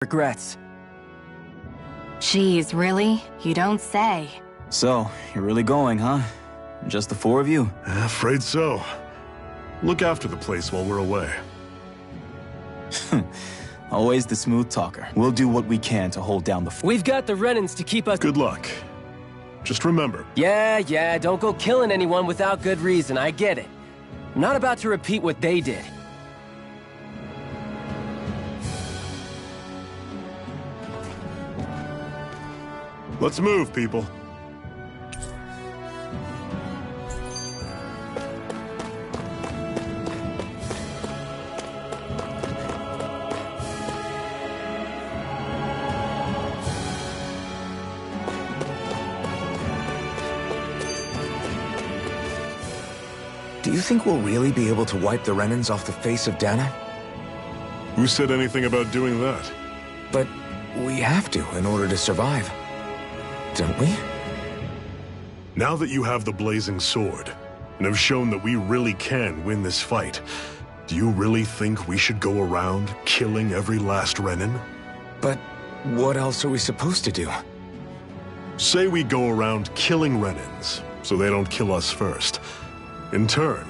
Regrets. Jeez, really? You don't say. So, you're really going, huh? Just the four of you? Afraid so. Look after the place while we're away. Always the smooth talker. We'll do what we can to hold down the We've got the Renans to keep us— Good luck. Just remember. Yeah, don't go killing anyone without good reason, I get it. I'm not about to repeat what they did. Let's move, people. Do you think we'll really be able to wipe the Renans off the face of Dahna? Who said anything about doing that? But we have to in order to survive. Don't we? Now that you have the Blazing Sword, and have shown that we really can win this fight, do you really think we should go around killing every last Renan? But what else are we supposed to do? Say we go around killing Renans, so they don't kill us first. In turn,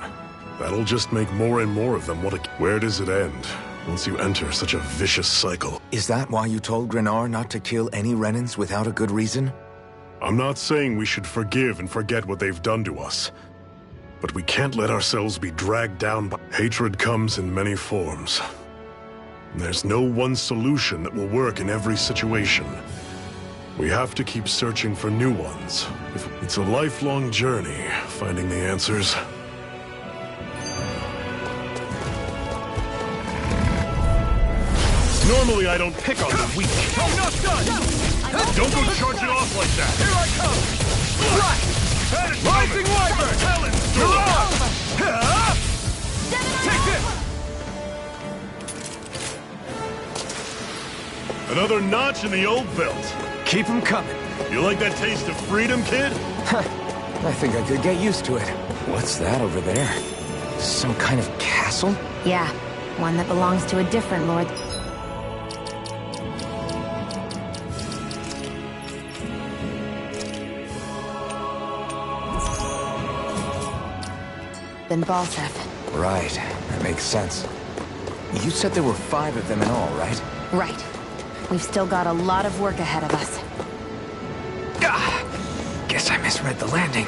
that'll just make more and more of them want to— Where does it end, once you enter such a vicious cycle? Is that why you told Grenard not to kill any Renans without a good reason? I'm not saying we should forgive and forget what they've done to us. But we can't let ourselves be dragged down by— Hatred comes in many forms. There's no one solution that will work in every situation. We have to keep searching for new ones. It's a lifelong journey, finding the answers. Normally I don't pick on the weak. I'm not done! Don't go charging off like that! Here I come! Right! Rising Wyvern! Talon's You're door! on! Take this! Another notch in the old belt. Keep them coming. You like that taste of freedom, kid? I think I could get used to it. What's that over there? Some kind of castle? Yeah, one that belongs to a different lord. Than Balseph. Right, that makes sense. You said there were 5 of them in all, right? Right. We've still got a lot of work ahead of us. Guess I misread the landing.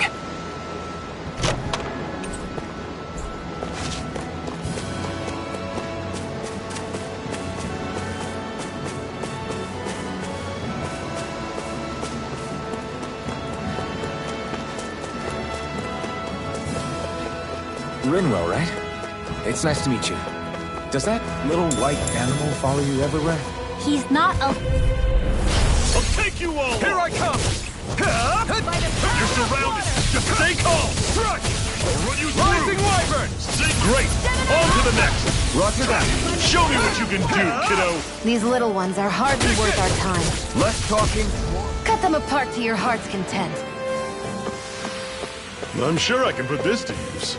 Rinwell, right? It's nice to meet you. Does that little white animal follow you everywhere? He's not a... I'll take you all! Here I come! You're surrounded! Just stay calm! Strike! I'll run you through! Rising Wyvern! Stay great! On to the next! Roger that. Show me what you can do, kiddo! These little ones are hardly worth our time. Less talking. Cut them apart to your heart's content. I'm sure I can put this to use.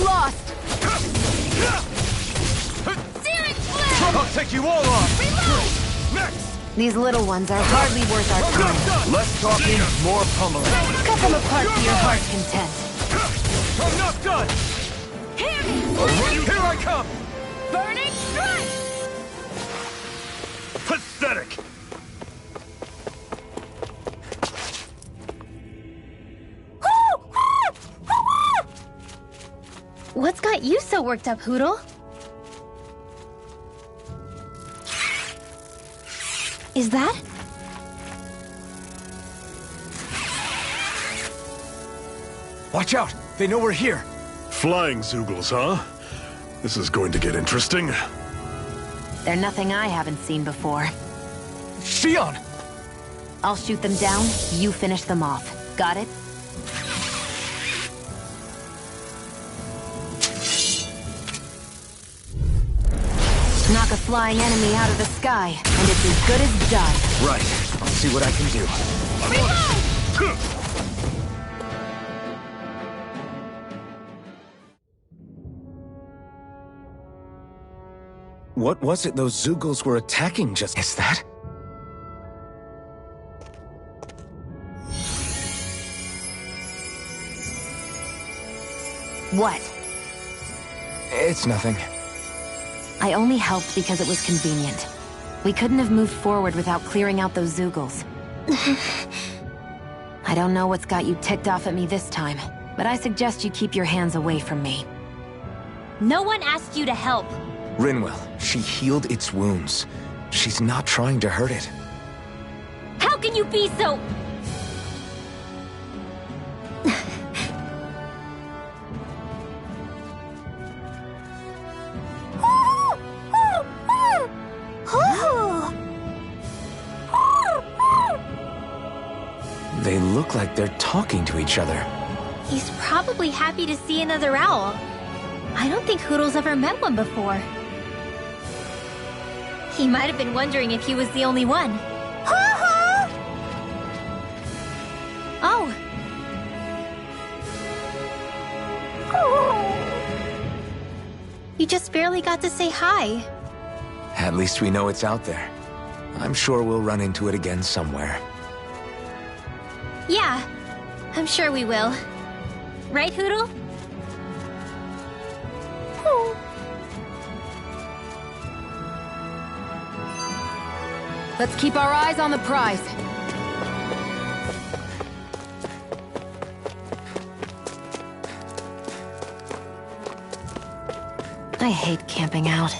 Lost! Searing flare! I'll take you all on! Reload! Next! These little ones are hardly worth our time. Less talking, more pummeling. Cut them apart to your heart's content. I'm not done! Here I come! Burning strike! Pathetic! What's got you so worked up, Hootle? Is that? Watch out! They know we're here! Flying Zeugles, huh? This is going to get interesting. They're nothing I haven't seen before. Shionne! I'll shoot them down, you finish them off. Got it? Knock a flying enemy out of the sky, and it's as good as done. Right. I'll see what I can do. What was it those Zeugles were attacking just... Is that? What? It's nothing. I only helped because it was convenient. We couldn't have moved forward without clearing out those Zeugles. I don't know what's got you ticked off at me this time, but I suggest you keep your hands away from me. No one asked you to help. Rinwell, she healed its wounds. She's not trying to hurt it. How can you be so... They look like they're talking to each other. He's probably happy to see another owl. I don't think Hootl's ever met one before. He might have been wondering if he was the only one. Oh. You just barely got to say hi. At least we know it's out there. I'm sure we'll run into it again somewhere. Yeah, I'm sure we will. Right, Hootle? Let's keep our eyes on the prize. I hate camping out.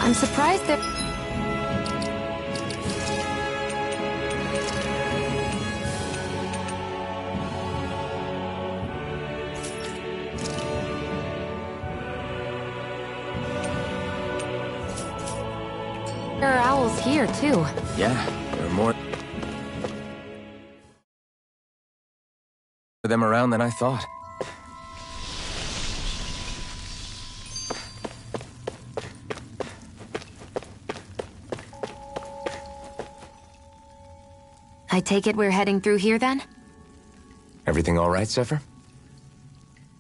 I'm surprised that... There are owls here, too. Yeah, there are more of them around than I thought. I take it we're heading through here, then? Everything all right, Zephyr?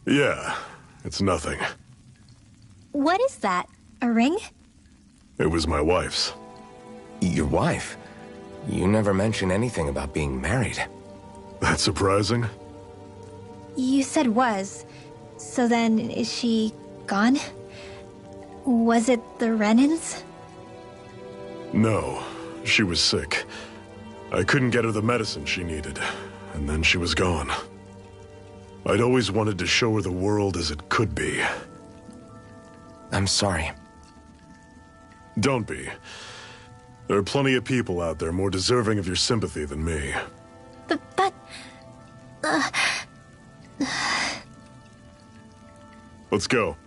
Yeah, it's nothing. What is that? A ring? It was my wife's. Your wife? You never mentioned anything about being married. That's surprising? You said was. So then, is she gone? Was it the Renans? No, she was sick. I couldn't get her the medicine she needed, and then she was gone. I'd always wanted to show her the world as it could be. I'm sorry. Don't be. There are plenty of people out there more deserving of your sympathy than me. But... Let's go.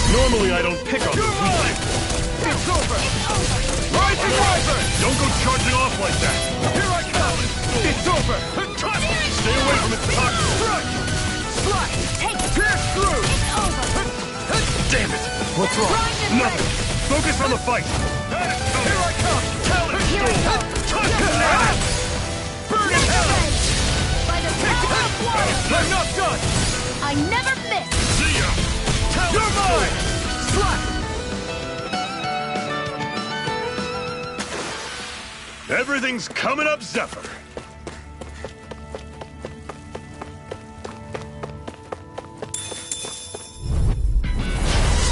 Normally I don't pick on you. It's over! Rising Riser! Don't go charging off like that! Here I come! It's over! Stay away from its toxin! Strike! Slash! Pierce through! Damn it! What's wrong? Nothing! Focus on the fight! Here I come! Talon Here I Storm! come! Burn in hell! By the power of one! I'm not done! I never miss! See ya! Talon You're mine! Slash! Everything's coming up, Zephyr!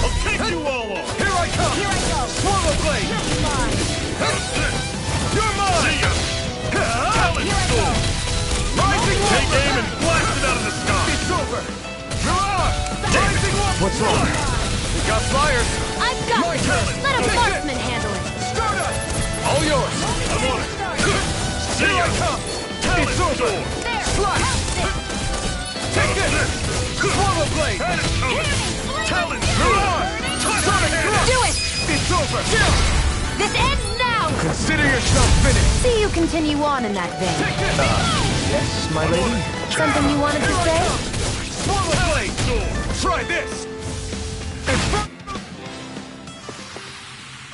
I'll take you all on! Here I come! Here I go! Swallow blade! You're mine! You're mine! See ya! Talon Here I Storm! Rising Take Wolf! aim and blast it out of the sky! It's over! Hurrah! Rising Wolf! What's wrong? We got flyers! I've got My this! turn. Let a Take it. marksman handle it! Stardust! All yours! I'm on it! See Here ya! I come! Talon It's over! Storm! There! Slash! Have Take this! Swallow blade! Talon Storm! Talon! Hurrah! this! Touch This ends now! Consider yourself finished! See you continue on in that vein. Yes, my lady? Something you wanted to say? Try this!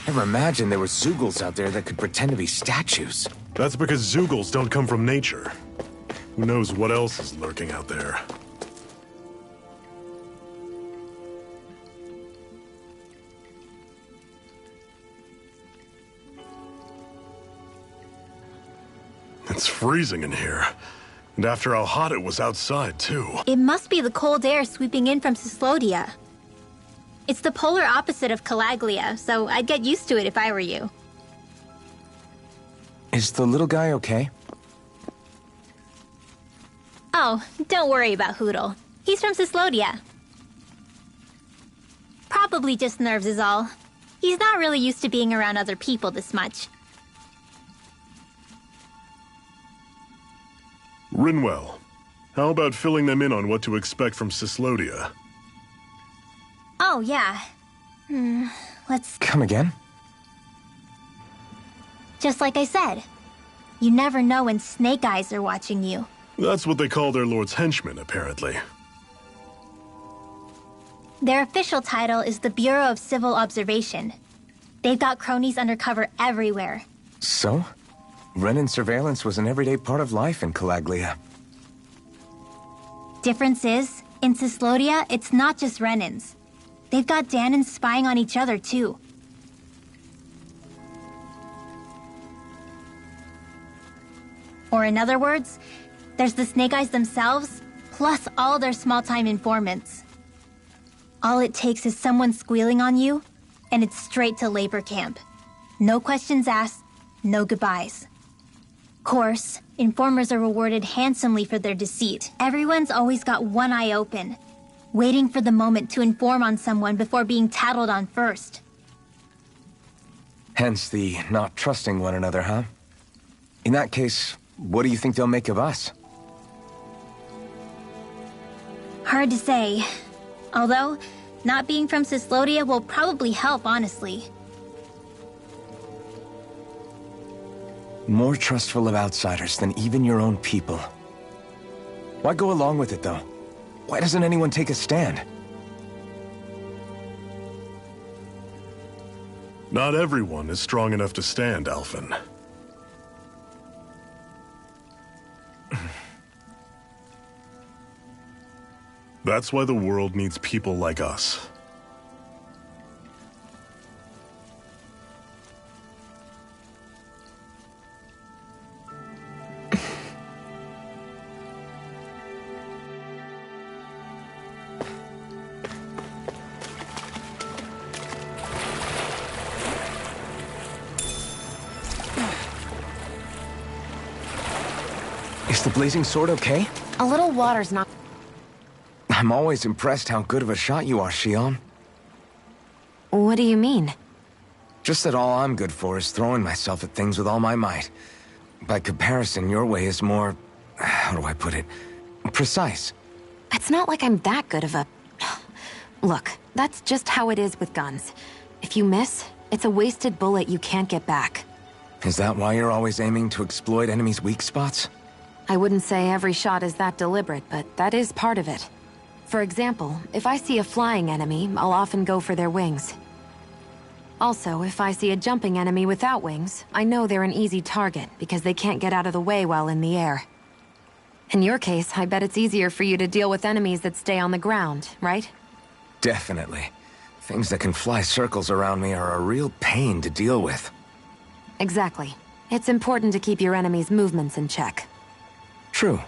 Never imagined there were Zeugles out there that could pretend to be statues. That's because Zeugles don't come from nature. Who knows what else is lurking out there? It's freezing in here. And after how hot it was outside, too. It must be the cold air sweeping in from Cyslodia. It's the polar opposite of Calaglia, so I'd get used to it if I were you. Is the little guy okay? Oh, don't worry about Hootle. He's from Cyslodia. Probably just nerves is all. He's not really used to being around other people this much. Rinwell, how about filling them in on what to expect from Cyslodia? Oh, yeah. Let's... Come again? Just like I said. You never know when Snake Eyes are watching you. That's what they call their lord's henchmen, apparently. Their official title is the Bureau of Civil Observation. They've got cronies undercover everywhere. So? Renan surveillance was an everyday part of life in Calaglia. Difference is, in Cyslodia, it's not just Renans. They've got Danans spying on each other, too. Or in other words, there's the Snake Eyes themselves, plus all their small-time informants. All it takes is someone squealing on you, and it's straight to labor camp. No questions asked, no goodbyes. Course, informers are rewarded handsomely for their deceit. Everyone's always got one eye open, waiting for the moment to inform on someone before being tattled on first. Hence the not trusting one another, huh? In that case, what do you think they'll make of us? Hard to say. Although, not being from Cyslodia will probably help, honestly. More trustful of outsiders than even your own people. Why go along with it, though? Why doesn't anyone take a stand? Not everyone is strong enough to stand, Alphen. That's why the world needs people like us. Is the blazing sword okay? A little water's not... I'm always impressed how good of a shot you are, Shionne. What do you mean? Just that all I'm good for is throwing myself at things with all my might. By comparison, your way is more... how do I put it? Precise. It's not like I'm that good of a... Look, that's just how it is with guns. If you miss, it's a wasted bullet you can't get back. Is that why you're always aiming to exploit enemies' weak spots? I wouldn't say every shot is that deliberate, but that is part of it. For example, if I see a flying enemy, I'll often go for their wings. Also, if I see a jumping enemy without wings, I know they're an easy target because they can't get out of the way while in the air. In your case, I bet it's easier for you to deal with enemies that stay on the ground, right? Definitely. Things that can fly circles around me are a real pain to deal with. Exactly. It's important to keep your enemy's movements in check. True.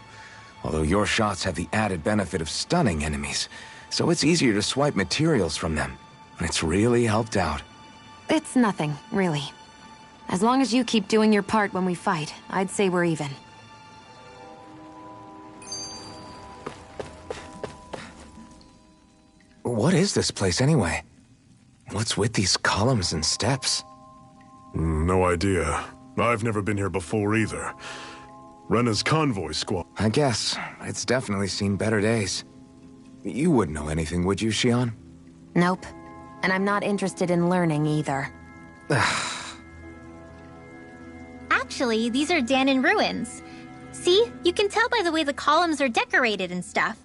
Although your shots have the added benefit of stunning enemies, so it's easier to swipe materials from them. It's really helped out. It's nothing, really. As long as you keep doing your part when we fight, I'd say we're even. What is this place anyway? What's with these columns and steps? No idea. I've never been here before either. Rena's convoy squad. I guess. It's definitely seen better days. You wouldn't know anything, would you, Shionne? Nope. And I'm not interested in learning either. Actually, these are Dahnan ruins. See? You can tell by the way the columns are decorated and stuff.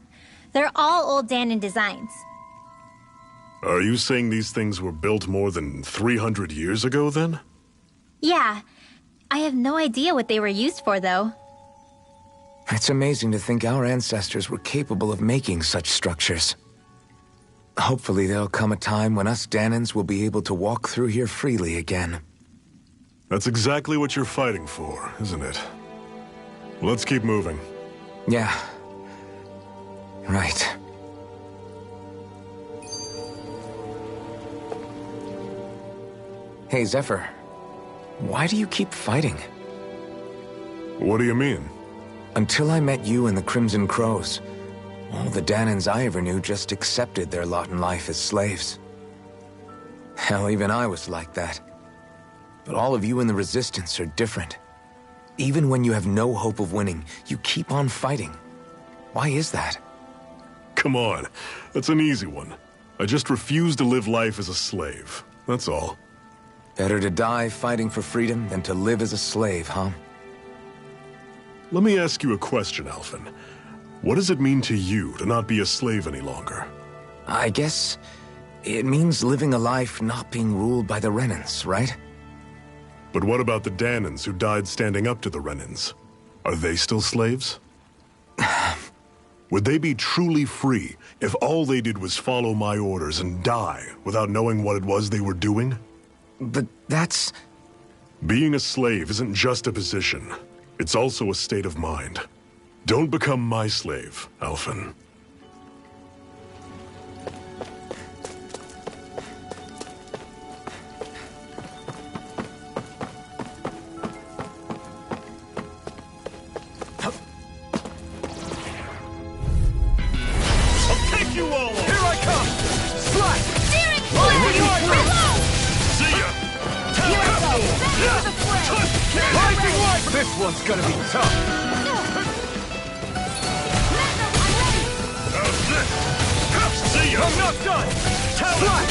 They're all old Dahnan designs. Are you saying these things were built more than 300 years ago, then? Yeah. I have no idea what they were used for, though. It's amazing to think our ancestors were capable of making such structures. Hopefully there'll come a time when us Dahnans will be able to walk through here freely again. That's exactly what you're fighting for, isn't it? Let's keep moving. Yeah. Right. Hey, Zephyr. Why do you keep fighting? What do you mean? Until I met you and the Crimson Crows, all the Dahnans I ever knew just accepted their lot in life as slaves. Hell, even I was like that. But all of you in the Resistance are different. Even when you have no hope of winning, you keep on fighting. Why is that? Come on, that's an easy one. I just refuse to live life as a slave, that's all. Better to die fighting for freedom than to live as a slave, huh? Let me ask you a question, Alphen. What does it mean to you to not be a slave any longer? I guess it means living a life not being ruled by the Renans, right? But what about the Dahnans who died standing up to the Renans? Are they still slaves? Would they be truly free if all they did was follow my orders and die without knowing what it was they were doing? But that's... Being a slave isn't just a position. It's also a state of mind. Don't become my slave, Alphen. I'll take you all on! Here I come! Slash! Steering See ya! Here I go! Back to the fray! Rising light! This one's gonna be tough! How's this? See ya! I'm not done! Talent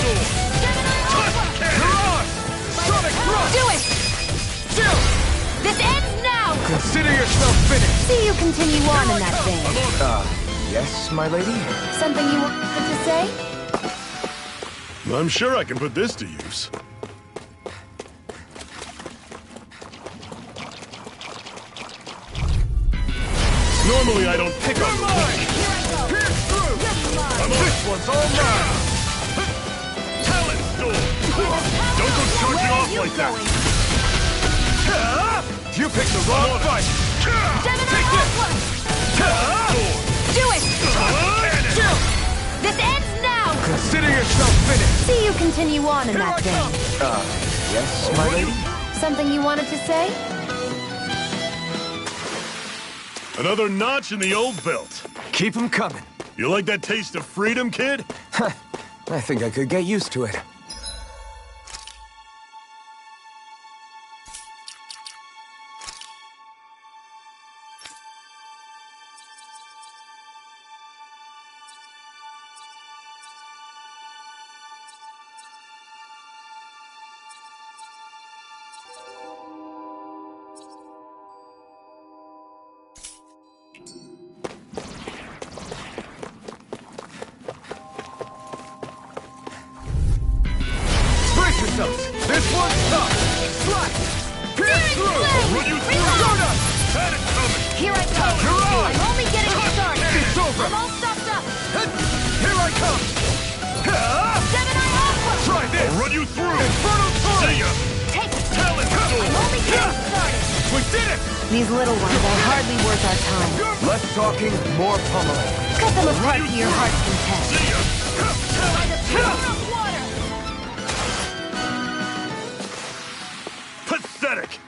Sword! You're on! Sonic Thrust! Do it! Still! This ends now! Consider yourself finished! See you continue on in that vein. Yes, my lady? Something you wanted to say? I'm sure I can put this to use. Normally I don't pick up the weak. Pierce through! This one's all mine! Talent Storm! Don't go charging off like that! You picked the wrong fight! Take this! Do it! This ends now! Consider yourself finished! See you continue on in that vein. Yes, my lady? Something you wanted to say? Another notch in the old belt. Keep 'em coming. You like that taste of freedom, kid? I think I could get used to it. Brace yourselves! This one's tough! Slash! Pierce through! I'll run you through! Donut! Had it coming! Here I go! You're on! I'm only getting started! It's over! I'm all stopped up! Here I come! Gemini Aqua! Try this! I'll run you through! Infernal Torrent! See ya! Take it! Talent I'm Storm! only getting started! We did it! These little ones are hardly worth our time. Less talking, more pummeling. Cut them apart to your heart's content. See ya! By the power of water! Pathetic!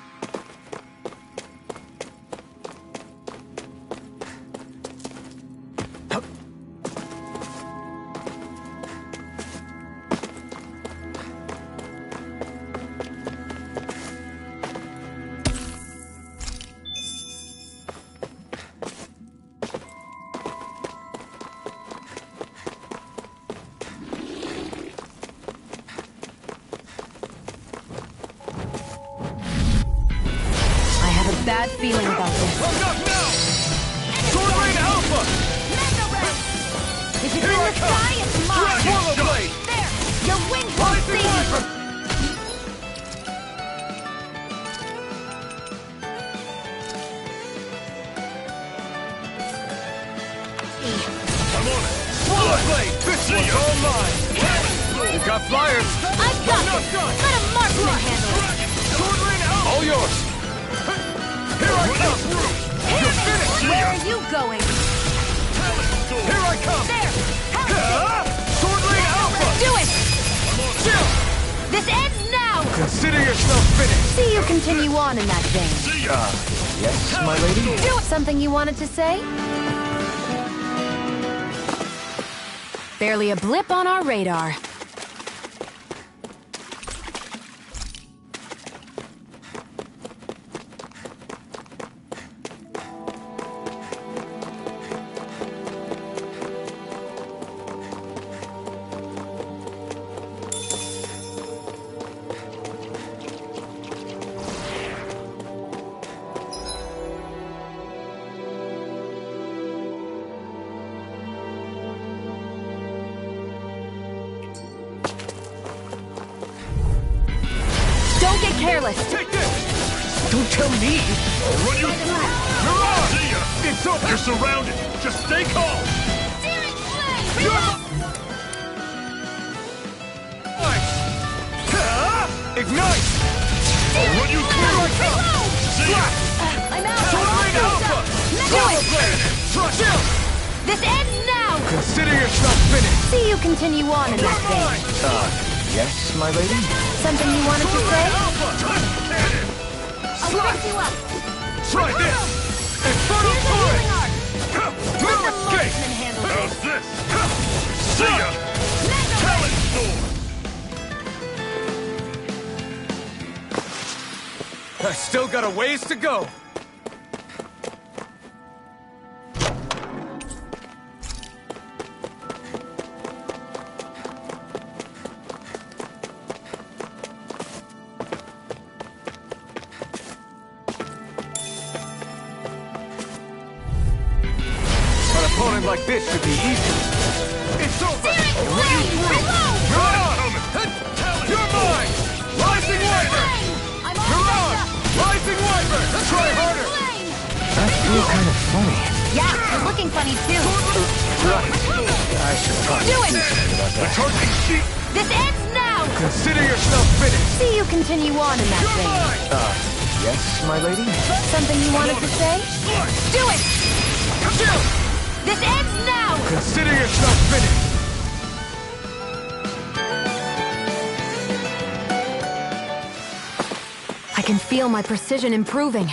feeling about this. I'm not now! Sword Rain Alpha! Mega Ray! If it's Here in I the come! sky, it's mine! Dragon Swallow Shot! Blade! There! Your wings won't Rising save you Wyvern! from... I'm on it! Sword Blade! This one's all mine! We've got flyers! I've got this! Let a marksman handle it! Sword Rain Alpha! All yours! Here I come! You're finished! Where are you going? Here I come! There! Help me! Sword Rain Alpha! Do it! Chill! This ends now! Consider yourself finished! See you continue on in that vein. See ya! Yes, my lady? Do it. Something you wanted to say? Barely a blip on our radar. Don't get careless. Take this! Don't tell me! I'll run you through! You're on! See ya! It's over! You're surrounded! Just stay calm! Searing Flame! You're mine! Ignite! I'll run you through! See ya! I'm out! Sword Rain Alpha! Swallow Blade! Trust him! This ends now! Consider yourself finished! See you continue on in You're that vein. mine! Yes, my lady? Something you wanted to Sword say? Rain Alpha! Cannon! I'll fix you up! Try this! Infernal Here's a Torrent! healing art! No Let the escape! marksman handle it! How's this? See ya! Mega Ray! Talon Storm! I still got a ways to go. An opponent like this should be easy. It's over! Searing I'll run you Flame! through! Reload! You're on! You're mine! Rising Wyvern! I'm all You're on! messed up! Rising Wyvern! Try harder! Flame! I feel kind of funny. Yeah, you're looking funny too. I should probably Do it! The charging sheet! This ends now! Consider yourself finished! See you continue on in that You're vein. mine! Yes, my lady? Something you wanted to say? Slice! Do it! Chill! This ends now! Consider yourself finished! I can feel my precision improving.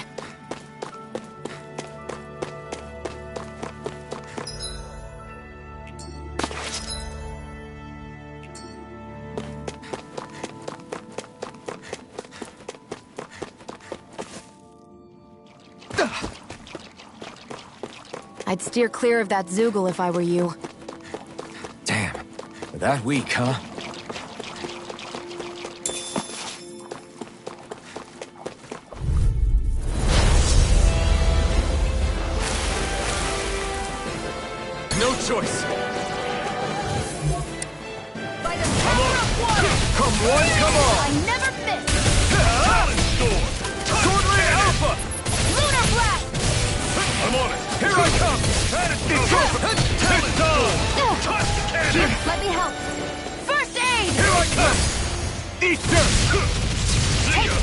I'd steer clear of that Zoogle if I were you. Damn. That weak, huh? No choice! By the power of water! Come one, come on! I never miss! Talon Storm! Sword Rain Alpha! Lunar Blast! I'm on it! Here I come! It's over! Talon Storm! Touch the cannon! Let me help! First aid! Here I come! Easter! See ya!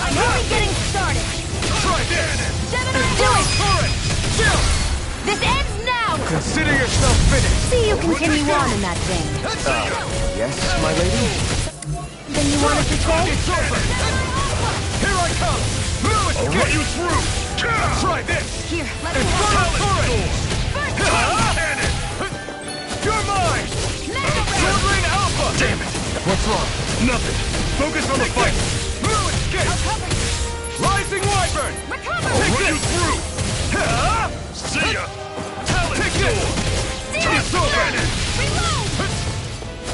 I'm only getting started! Try this! Gemini, Do it! Torrent! Chill! This ends now! Consider yourself finished! See you continue on in that vein. Yes, my lady? Something you wanted to say? It's over! Here I come! No escape! I'll run you through! Try this! Here, let me Infernal help. Torrent! First Cannon! You're mine! Sword Rain Alpha! Damn it! What's wrong? Nothing! Focus on the fight! No escape! Rising Wyvern! Recover! I'll run you through! See ya! Talon Storm! It's over! Reload!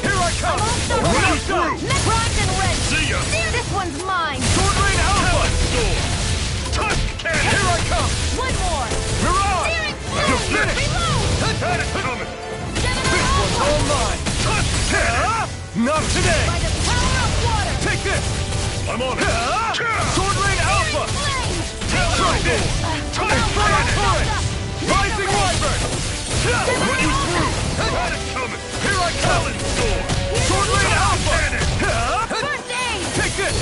Here I come! I'll run you through! Primed and ready! See ya! This one's mine! Sword Rain Alpha! Storm! Touch cannon! Here I come! One more! Mirage! Searing You're flame! finished! Reload! Had it coming! Gemini This one's Alpha! all mine! Touch cannon! Not today! By the power of water! Take this! I'm on it! Sword Rain Alpha! Flame! Try this! Inferno Torrent! Rising Wyvern! Run you through! Had it coming! Here I come! Talon Sword! Sword Rain Alpha! First aid! Take this!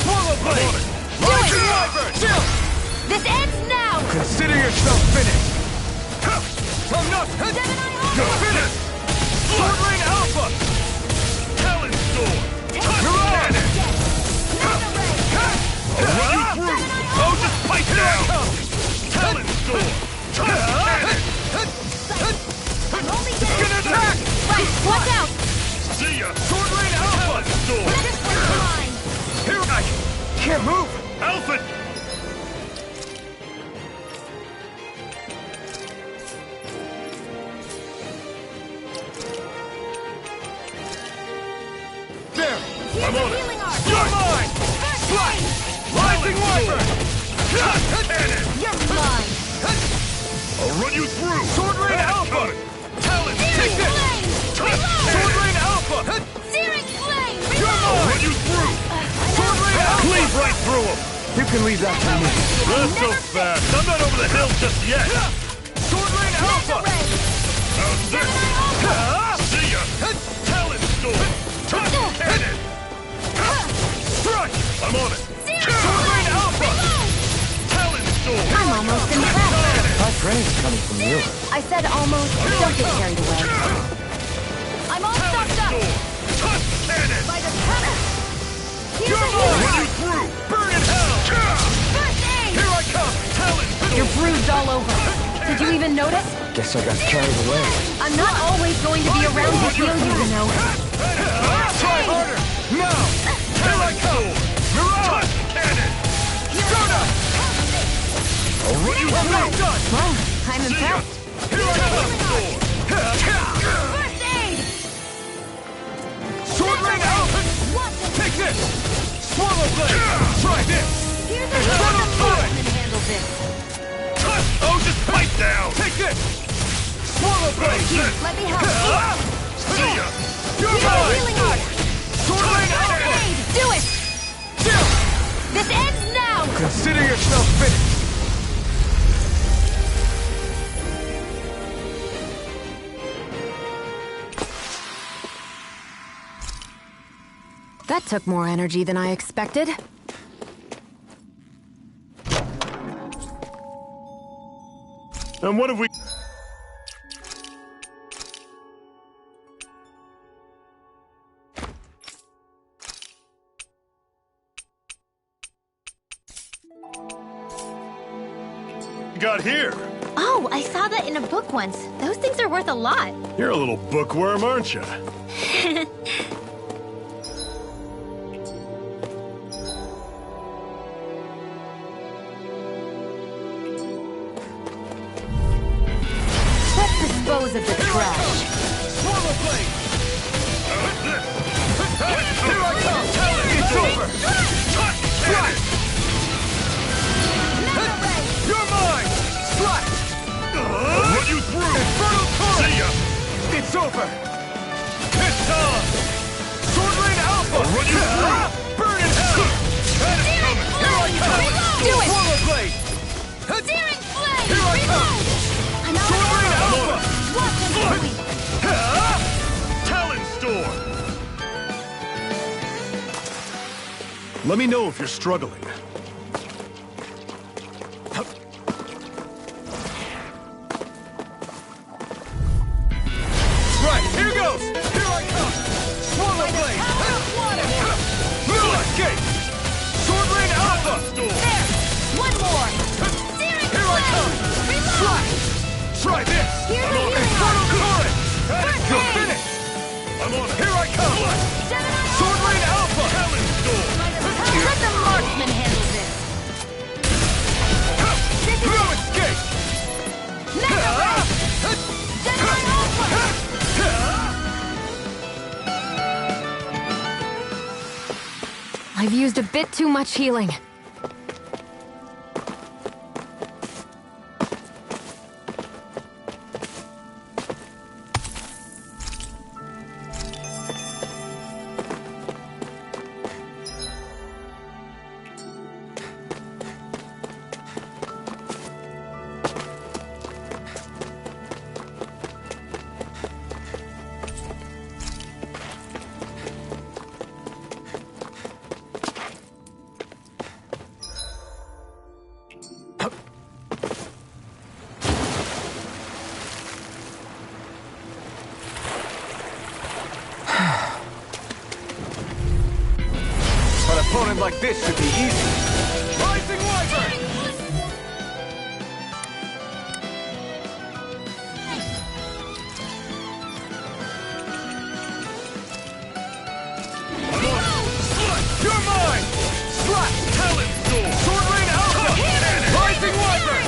Swallow Blade! Rising Wyvern! This ends now! Consider yourself finished! I'm not... Gemini You're Alpha! finished! Sword Rain Alpha! Talon Sword! Mirage! I'll run you through! Oh, just fight down! Talon Sword! Cannon! I'm only It's getting... gonna attack! Right, watch out! See ya! Sword Rain Alpha! Sword! This one's mine! Here I can't move! Alpha! There! I'm on it! Healing art! You're mine! First Fly! aid! Rising Wyvern! Cannon! You're mine! I'll run you through! Sword Rain Alpha! Talon! Take Searing this! flame! Sword Reload! Rain Alpha! Searing flame! You're Reload! mine! Run you through! Sword Rain Alpha! Cleave right through him! You can leave that to me. Not so fast! I'm not over the hill just yet! Sword Rain Alpha! How's this? See ya! Talon Storm! Touch cannon! Strike! I'm on it! Sword Rain Alpha! Talon Storm! I'm almost impressed. My praise coming from you. I said almost. Don't get carried away. I'm all Talon stocked up! Storm! Touch cannon! By the power! Here's You're a mine! healing Run you art! through! Burn in hell! First aid! Here I come! Talon Storm! You're bruised all over. Did you even notice? Guess I got carried away. I'm not always going to be around to heal you know. Try harder! Now! Here I come! Mirage! Cannon! Soda! I'll run you through! Done! Well, I'm See ya! impressed. Here I come! First aid! Sword Rain Alpha! Take this! Swallow Blade! Try this! Here's a Inferno Torrent! and handle this. Oh, just bite down! Take this! Swallow Blade! Let me help. See ya! You're Here's a mine! healing art! Sword Rain First Alpha! aid! Do it! This ends now! Consider yourself finished! That took more energy than I expected. And what have we... got here? Oh, I saw that in a book once. Those things are worth a lot. You're a little bookworm, aren't you? Let's dispose of the trash. Swallow Blade! Here I come! It's over! Strike! You're mine! Strike! I'll run you through! Inferno Torrent! See ya! It's over! It's on! Sword Rain Alpha! I'll run you through! Burn in hell! Here I come! Do it! Swallow Blade! Searing flame! Here I come! I'm Sword Rain Alpha! Watch them quickly! Talon Storm! Let me know if you're struggling. Right, here goes! Here I come! Swallow Blade! No escape! Sword Rain Alpha! There! One more! Searing Here I come! Reload! Try this! Here's a healing Inferno art! Torrent! First You're aid! finished! I'm on it! Here I come! Gemini Sword Rain Alpha! Talon Storm! Let the marksman handle this! No escape! Mega Ray! Gemini Alpha! I've used a bit too much healing. opponent like this should be easy. Rising Wyvern! You're mine! Slap! Talon Storm! Sword Rain Alpha! Rising Wyvern!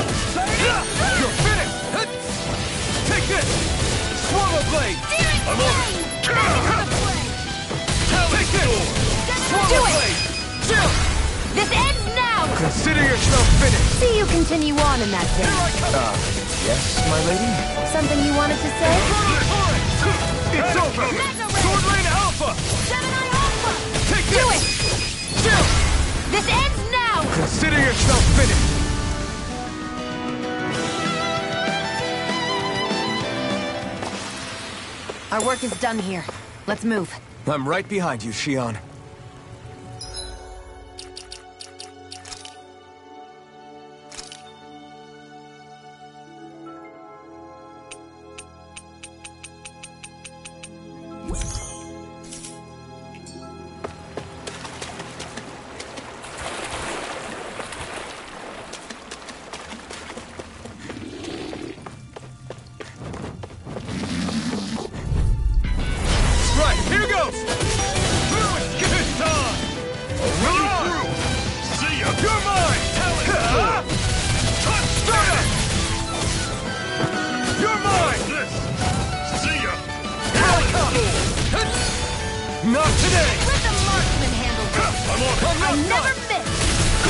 You're finished! Take this! Swallow Blade! I'm on it! Take this! Swallow Blade! Chill! This ends now! Consider yourself finished. See you continue on in that Here vein. I come! Yes, my lady? Something you wanted to say? It's over! Sword Rain Alpha! Gemini Alpha! Take Do this! it! Chill! This ends now! Consider yourself finished. Our work is done here. Let's move. I'm right behind you, Shion. Right, here goes! Through it! Give it time! Run through! See ya! You're mine! Talon! Touchdown! You're mine! This! See ya! Talon! Not today! Let the marksman handle this. I'm on it! I never miss.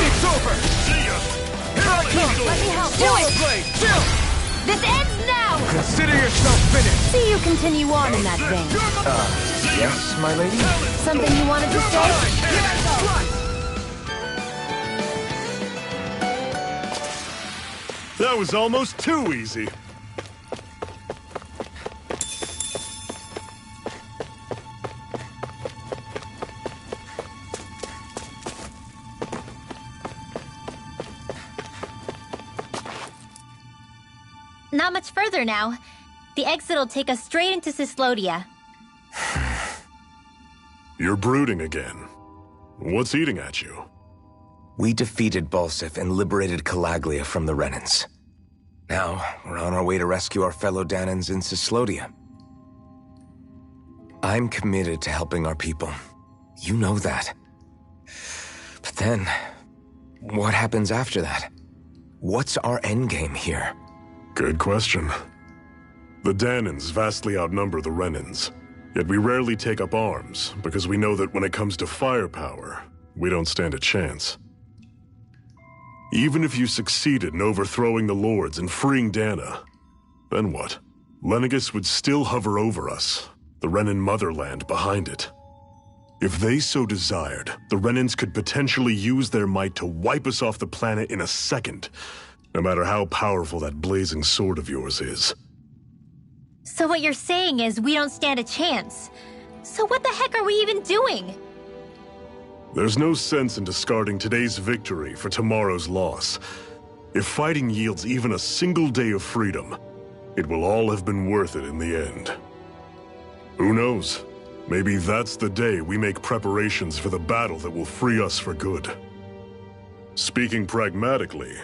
It's over! See ya! Here I come! Let me help. Do Swallow it. Blade! Chill! This ends now! Consider yourself finished. See you continue on in that vein. You're mine! See ya! Yes, my lady? Something you wanted to say? Here I go! That was almost too easy. Not much further now. The exit'll take us straight into Cyslodia. You're brooding again. What's eating at you? We defeated Balsif and liberated Calaglia from the Renans. Now, we're on our way to rescue our fellow Dahnans in Cyslodia. I'm committed to helping our people. You know that. But then, what happens after that? What's our endgame here? Good question. The Dahnans vastly outnumber the Renans, yet we rarely take up arms, because we know that when it comes to firepower, we don't stand a chance. Even if you succeeded in overthrowing the Lords and freeing Dahna, then what? Lenegis would still hover over us, the Renan motherland behind it. If they so desired, the Renans could potentially use their might to wipe us off the planet in a second, no matter how powerful that blazing sword of yours is. So what you're saying is we don't stand a chance. So what the heck are we even doing? There's no sense in discarding today's victory for tomorrow's loss. If fighting yields even a single day of freedom, it will all have been worth it in the end. Who knows? Maybe that's the day we make preparations for the battle that will free us for good. Speaking pragmatically,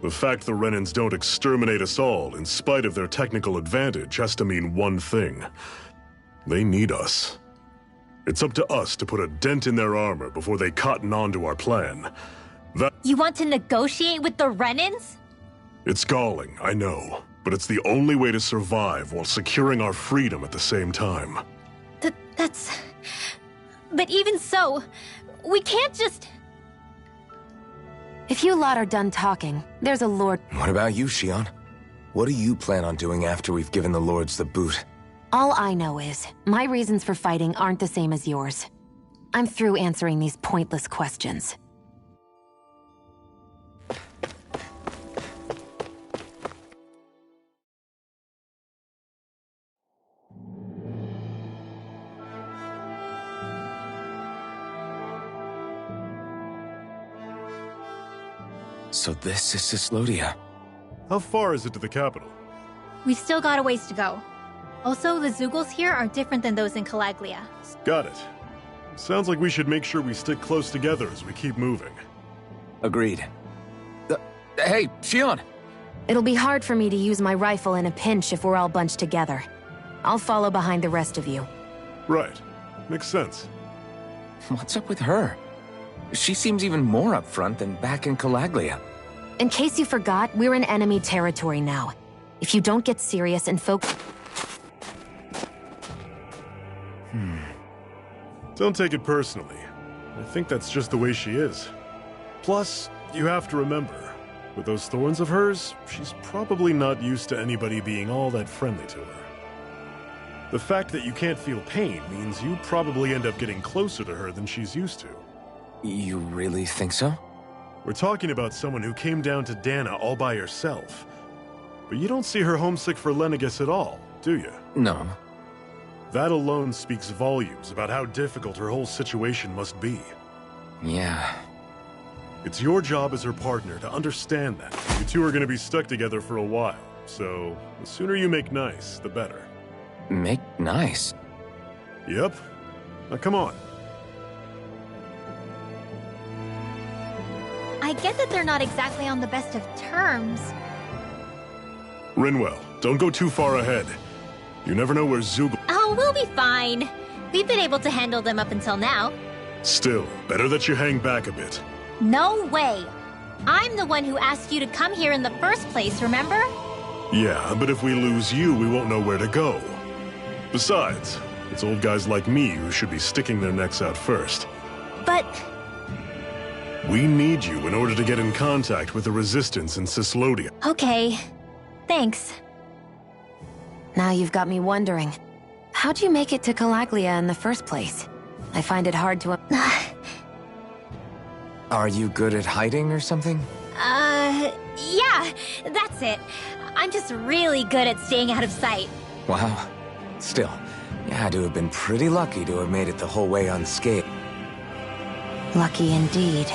the fact the Renans don't exterminate us all in spite of their technical advantage has to mean one thing. They need us. It's up to us to put a dent in their armor before they cotton on to our plan. You want to negotiate with the Renans? It's galling, I know, but it's the only way to survive while securing our freedom at the same time. That's... But even so, we can't just... If you lot are done talking, there's a lord... What about you, Shion? What do you plan on doing after we've given the Lords the boot? All I know is, my reasons for fighting aren't the same as yours. I'm through answering these pointless questions. So this is Cyslodia. How far is it to the capital? We've still got a ways to go. Also, the Zeugles here are different than those in Calaglia. Got it. Sounds like we should make sure we stick close together as we keep moving. Agreed. Hey, Shionne! It'll be hard for me to use my rifle in a pinch if we're all bunched together. I'll follow behind the rest of you. Right. Makes sense. What's up with her? She seems even more upfront than back in Calaglia. In case you forgot, we're in enemy territory now. If you don't get serious and focus... Don't take it personally. I think that's just the way she is. Plus, you have to remember, with those thorns of hers, she's probably not used to anybody being all that friendly to her. The fact that you can't feel pain means you probably end up getting closer to her than she's used to. You really think so? We're talking about someone who came down to Dahna all by herself. But you don't see her homesick for Lenegis at all, do you? No. That alone speaks volumes about how difficult her whole situation must be. Yeah. It's your job as her partner to understand that. You two are going to be stuck together for a while, so the sooner you make nice, the better. Make nice? Yep. Now come on. I get that they're not exactly on the best of terms. Rinwell, don't go too far ahead. You never know where Zug... Oh, we'll be fine. We've been able to handle them up until now. Still, better that you hang back a bit. No way. I'm the one who asked you to come here in the first place, remember? Yeah, but if we lose you, we won't know where to go. Besides, it's old guys like me who should be sticking their necks out first. But... We need you in order to get in contact with the Resistance in Cyslodia. Okay. Thanks. Now you've got me wondering. How'd you make it to Calaglia in the first place? I find it hard to... Are you good at hiding or something? Yeah, that's it. I'm just really good at staying out of sight. Wow. Still, you had to have been pretty lucky to have made it the whole way unscathed. Lucky indeed.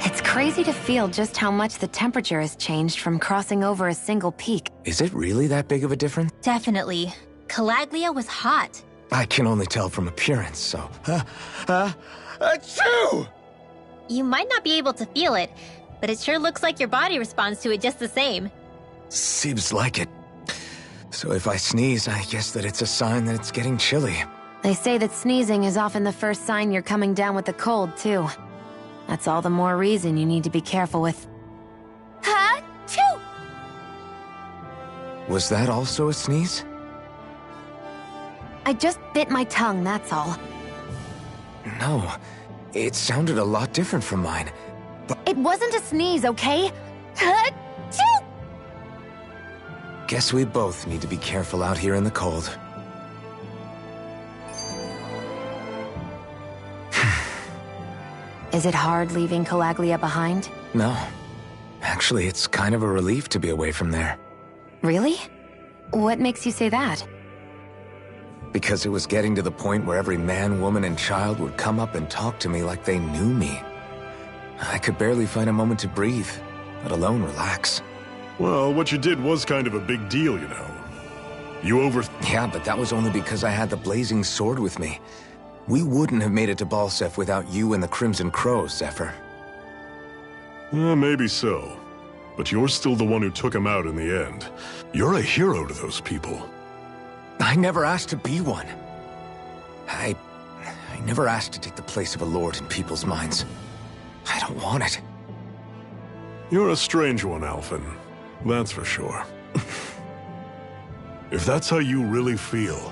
It's crazy to feel just how much the temperature has changed from crossing over a single peak. Is it really that big of a difference? Definitely. Calaglia was hot. I can only tell from appearance, so... Achoo! You might not be able to feel it, but it sure looks like your body responds to it just the same. Seems like it. So if I sneeze, I guess that it's a sign that it's getting chilly. They say that sneezing is often the first sign you're coming down with the cold, too. That's all the more reason you need to be careful with... Ha-choo! Was that also a sneeze? I just bit my tongue, that's all. No. It sounded a lot different from mine. But It wasn't a sneeze, okay? Ha-choo! guess we both need to be careful out here in the cold. Is it hard leaving Calaglia behind? No. Actually, it's kind of a relief to be away from there. Really? What makes you say that? Because it was getting to the point where every man, woman, and child would come up and talk to me like they knew me. I could barely find a moment to breathe, let alone relax. Well, what you did was kind of a big deal, you know. Yeah, but that was only because I had the blazing sword with me. We wouldn't have made it to Balseph without you and the Crimson Crows, Zephyr. Maybe so. But you're still the one who took him out in the end. You're a hero to those people. I never asked to be one. I never asked to take the place of a lord in people's minds. I don't want it. You're a strange one, Alphen. That's for sure. If that's how you really feel,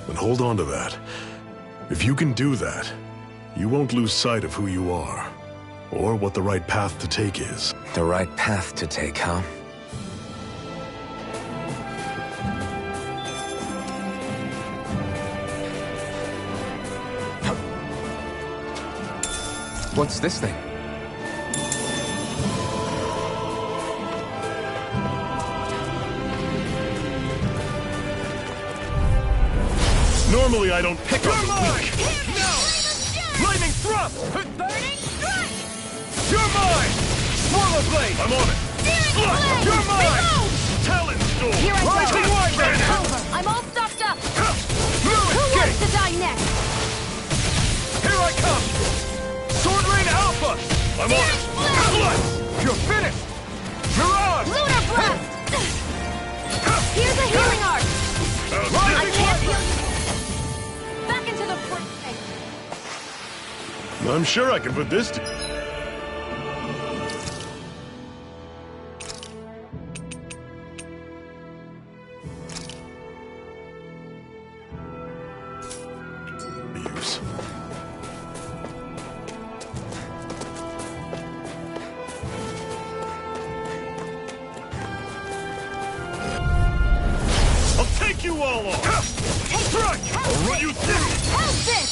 then hold on to that. If you can do that, you won't lose sight of who you are, or what the right path to take is. The right path to take, huh? What's this thing? Normally I don't pick up the weak. No! Lightning thrust! Burning strike! You're mine! Swallow blade! I'm on it. You're mine! Talon storm! Here I go. Rising Wyvern! I'm all stocked up! Who Who wants to die next? Here I come! Sword Rain Alpha! I'm on it! Clutch! You're finished! Mirage! Lunar Breath! Here's a healing arc! I can't heal you! Back into the fray! I'm sure I can put this to... use. I'll take you all on! Strike! I'll run you through! How's this?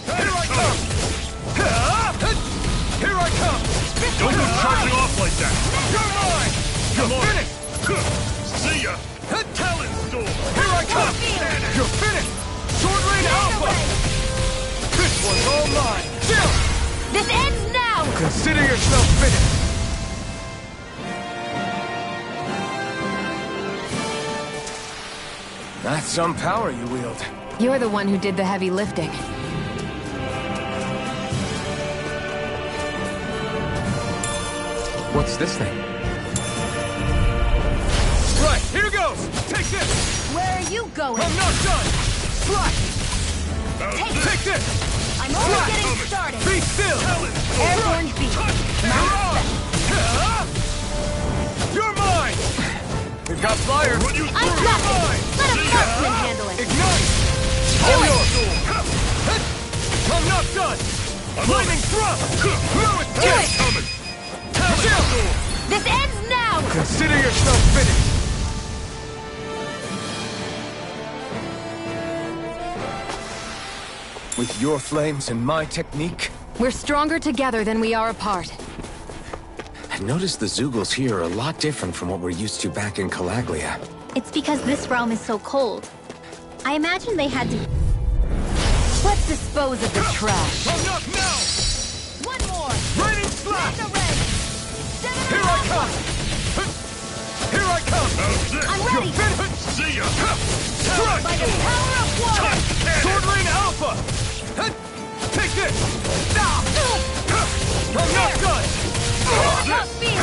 Here I come! Here I come! Don't go charging off like that! You're mine! You're finished! See ya! Talon Storm! Here I come! You're finished! Sword Rain Alpha! This one's all mine! This ends now! Consider yourself finished! That's some power you wield. You're the one who did the heavy lifting. What's this thing? Right, here goes! Take this! Where are you going? I'm not done! Slash! Take this! I'm only getting started! Be still! Airborne beat. You're mine! We've got fire! Run you I got it! Let a marksman handle it! Ignite! All yours! I'm not done! Lightning thrust! Do it! Coming! This ends now! Consider yourself finished! With your flames and my technique? We're stronger together than we are apart. I noticed the Zeugles here are a lot different from what we're used to back in Calaglia. It's because this realm is so cold. I imagine they had to... Let's dispose of the trash. I'm not now! One more! Raining slash! The red! Here I come! Here I come! I'm ready! See ya! Strike! By the power of water! Sword Rain Alpha! Take this! I'm not done! Top speed!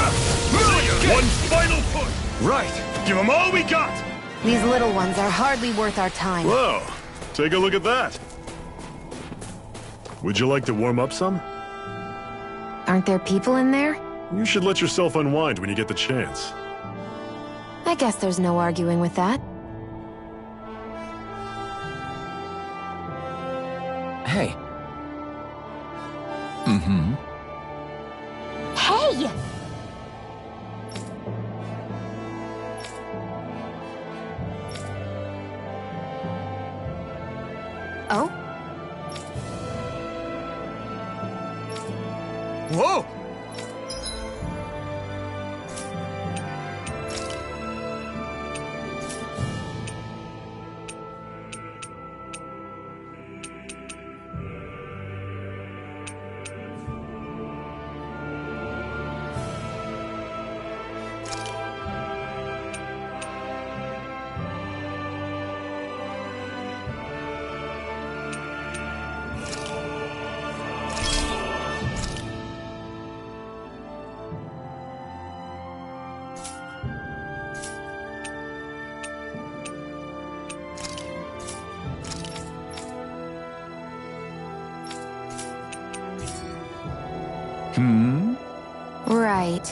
One final push! Right! Give them all we got! These little ones are hardly worth our time. Whoa, take a look at that. Would you like to warm up some? Aren't there people in there? You should let yourself unwind when you get the chance. I guess there's no arguing with that. Hey. Hey! Oh? Whoa! Right.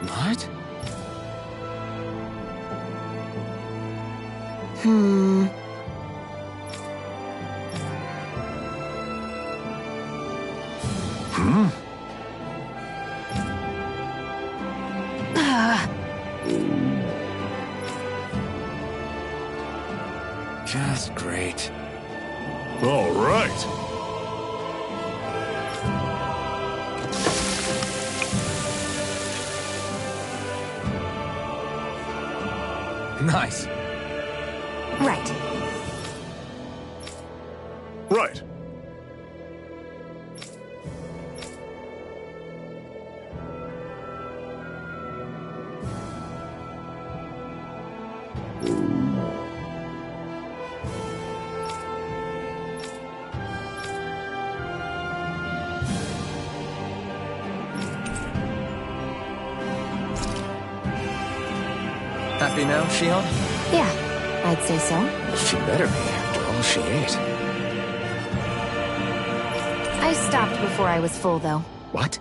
What? Just great. All right. Nice. Right. Right. happy now, Shion? Yeah, I'd say so. She better be, after all she ate. I stopped before I was full, though. What?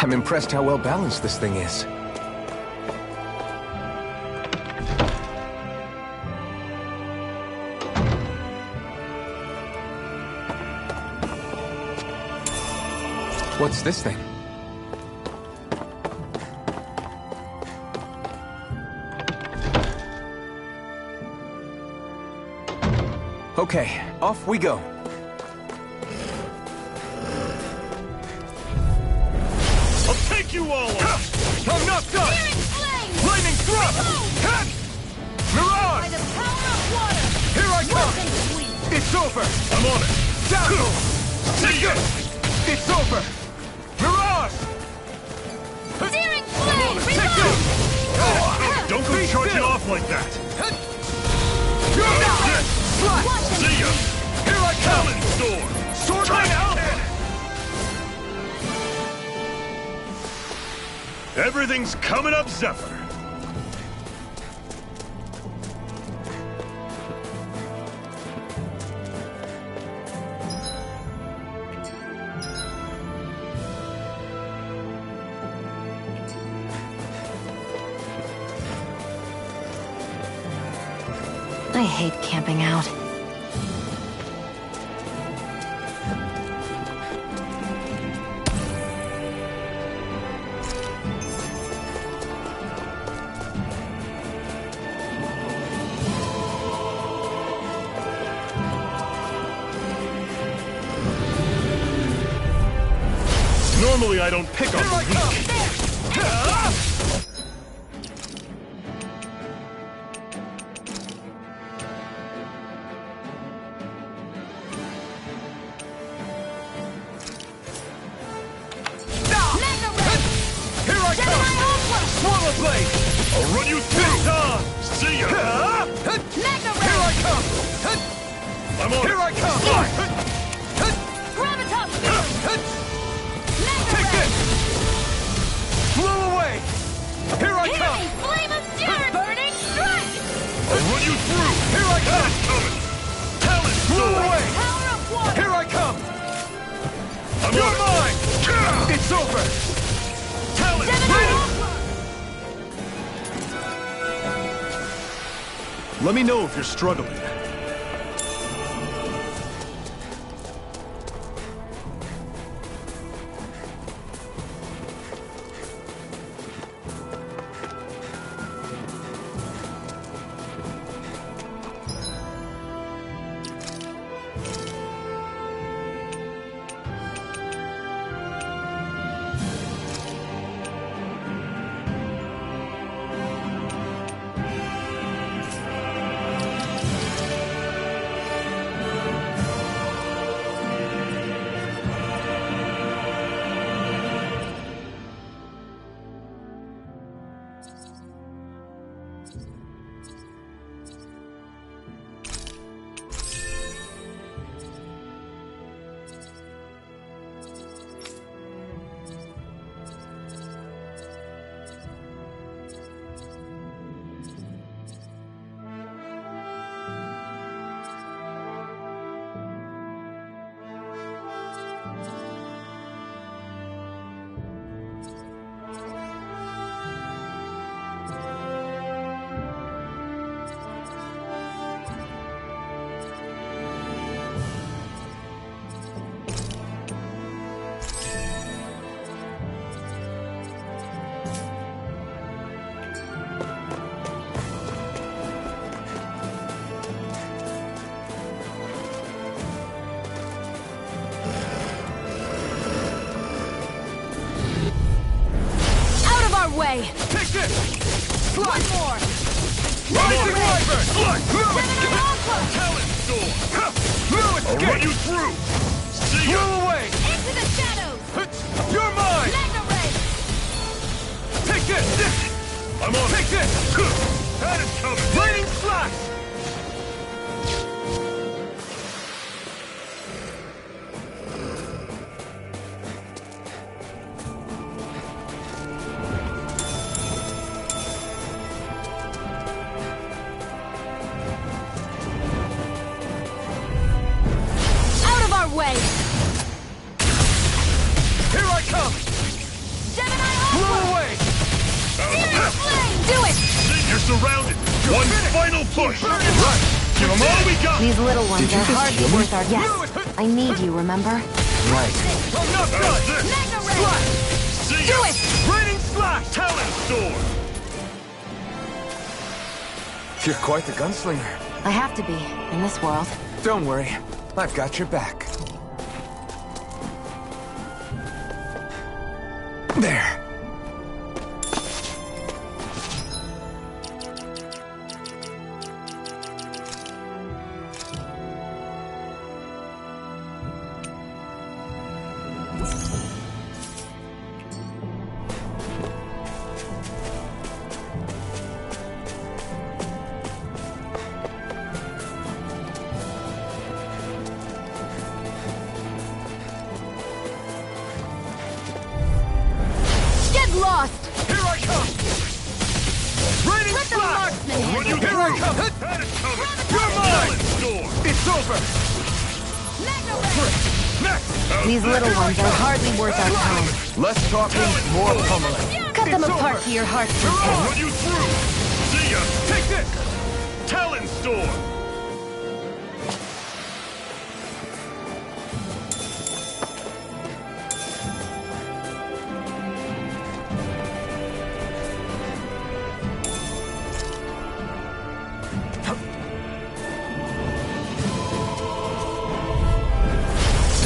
I'm impressed how well balanced this thing is. What's this thing? Okay, off we go. You all up! I'm not done! Lightning thrust! Mirage! By the power of water! Here I come! It's over! I'm on it! Dazzle! See ya! It's over! Mirage! Searing flame! Take this! Don't go charging off like that! You're not! See ya! Here I come! Talon Storm! Sword Line Alpha! Everything's coming up, Zephyr! I hate camping out. Normally I don't pick on the weak. Here I come! Swallow Blade! I'll run you through! See ya! Here I come! I'm on Here it! I come! Gravitas! Take this! Blow away! Here I come! Flame of Fury! Burning strike! I'll run you through! Here I come! Coming! Talon Blow Storm! away! Power of water! Here I come! I'm You're on it! mine! It's over! Talon Storm! Let me know if you're struggling. way! Take this! One more! Rising Wyvern! Gemini Aqua! Talon Storm! Blue I'll run escape! you through! See Blew ya! away! Into the shadows! You're mine! Magna Ray! Take this! I'm on Take it! this! That is coming! Raining Slash! Out of our way! Here I come! Gemini Blew Aqua! away! Searing Flame! Do it! You're surrounded! One final push! Right! Give them all we got! These little ones Did you are just hardly kill me? worth our... Yes, I need you, remember? Right. I'm not How's done! this? Magna Ray! Slash! See Do ya! it! Raining Slash! Talon Storm! You're quite the gunslinger. I have to be, in this world. Don't worry. I've got your back. There. Get lost! Here I come! Raining Let the Slash! marksman I'll run you Here I come! That is coming! You're Talon mine! Storm! It's over! Magna Ray! Next! These little ones are hardly worth our time. Less talking, more pummeling. Cut them It's apart over. to your heart's I'll content. run you through! See ya! Take this! Talon Storm!